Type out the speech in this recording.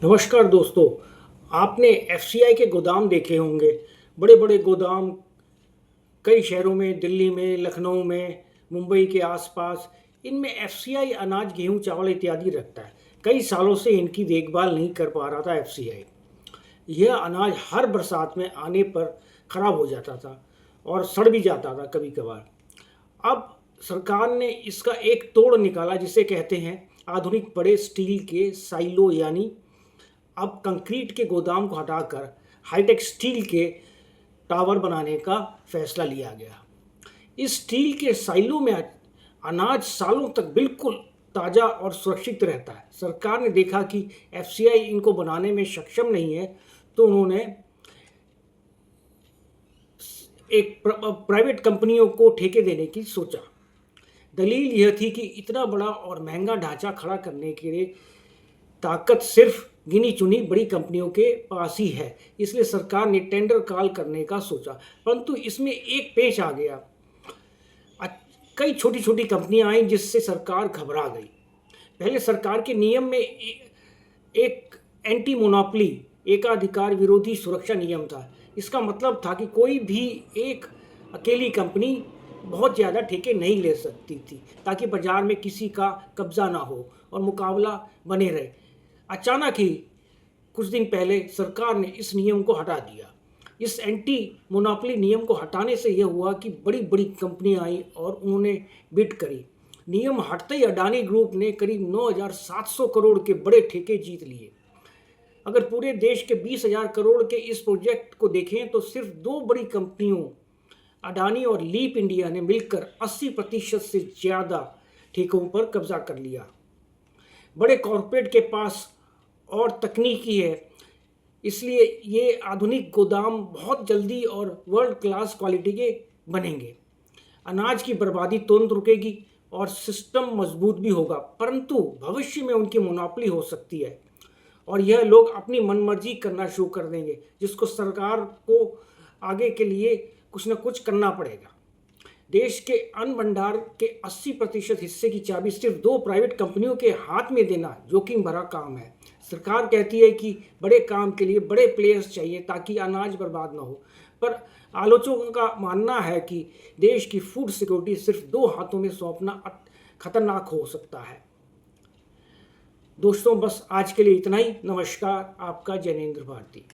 नमस्कार दोस्तों। आपने एफसीआई के गोदाम देखे होंगे। बड़े बड़े गोदाम कई शहरों में, दिल्ली में, लखनऊ में, मुंबई के आसपास। इनमें एफसीआई अनाज, गेहूं, चावल इत्यादि रखता है। कई सालों से इनकी देखभाल नहीं कर पा रहा था एफसीआई। यह अनाज हर बरसात में आने पर खराब हो जाता था और सड़ भी जाता था कभी कभार। अब सरकार ने इसका एक तोड़ निकाला, जिसे कहते हैं आधुनिक बड़े स्टील के साइलो, यानी अब कंक्रीट के गोदाम को हटाकर हाईटेक स्टील के टावर बनाने का फैसला लिया गया। इस स्टील के साइलो में अनाज सालों तक बिल्कुल ताज़ा और सुरक्षित रहता है। सरकार ने देखा कि एफसीआई इनको बनाने में सक्षम नहीं है, तो उन्होंने एक प्राइवेट कंपनियों को ठेके देने की सोचा। दलील यह थी कि इतना बड़ा और महंगा ढांचा खड़ा करने के लिए ताकत सिर्फ गिनी चुनी बड़ी कंपनियों के पास ही है, इसलिए सरकार ने टेंडर कॉल करने का सोचा। परंतु इसमें एक पेच आ गया। कई छोटी छोटी कंपनियां आई, जिससे सरकार घबरा गई। पहले सरकार के नियम में एक एंटी मोनोपोली, एकाधिकार विरोधी सुरक्षा नियम था। इसका मतलब था कि कोई भी एक अकेली कंपनी बहुत ज़्यादा ठेके नहीं ले सकती थी, ताकि बाजार में किसी का कब्जा ना हो और मुकाबला बने रहे। अचानक ही कुछ दिन पहले सरकार ने इस नियम को हटा दिया। इस एंटी मोनोपोली नियम को हटाने से यह हुआ कि बड़ी बड़ी कंपनियां आई और उन्होंने बिड करी। नियम हटते ही अडानी ग्रुप ने करीब 9,700 करोड़ के बड़े ठेके जीत लिए। अगर पूरे देश के 20,000 करोड़ के इस प्रोजेक्ट को देखें तो सिर्फ दो बड़ी कंपनियों, अडानी और लीप इंडिया, ने मिलकर 80% से ज़्यादा ठेकों पर कब्जा कर लिया। बड़े कॉरपोरेट के पास और तकनीकी है, इसलिए ये आधुनिक गोदाम बहुत जल्दी और वर्ल्ड क्लास क्वालिटी के बनेंगे। अनाज की बर्बादी तुरंत रुकेगी और सिस्टम मजबूत भी होगा। परंतु भविष्य में उनकी मोनोपोली हो सकती है और यह लोग अपनी मनमर्जी करना शुरू कर देंगे, जिसको सरकार को आगे के लिए कुछ न कुछ करना पड़ेगा। देश के अन्न भंडार के 80% हिस्से की चाबी सिर्फ दो प्राइवेट कंपनियों के हाथ में देना जोखिम भरा काम है। सरकार कहती है कि बड़े काम के लिए बड़े प्लेयर्स चाहिए ताकि अनाज बर्बाद ना हो, पर आलोचकों का मानना है कि देश की फूड सिक्योरिटी सिर्फ दो हाथों में सौंपना खतरनाक हो सकता है। दोस्तों, बस आज के लिए इतना ही। नमस्कार, आपका जैनेंद्र भारती।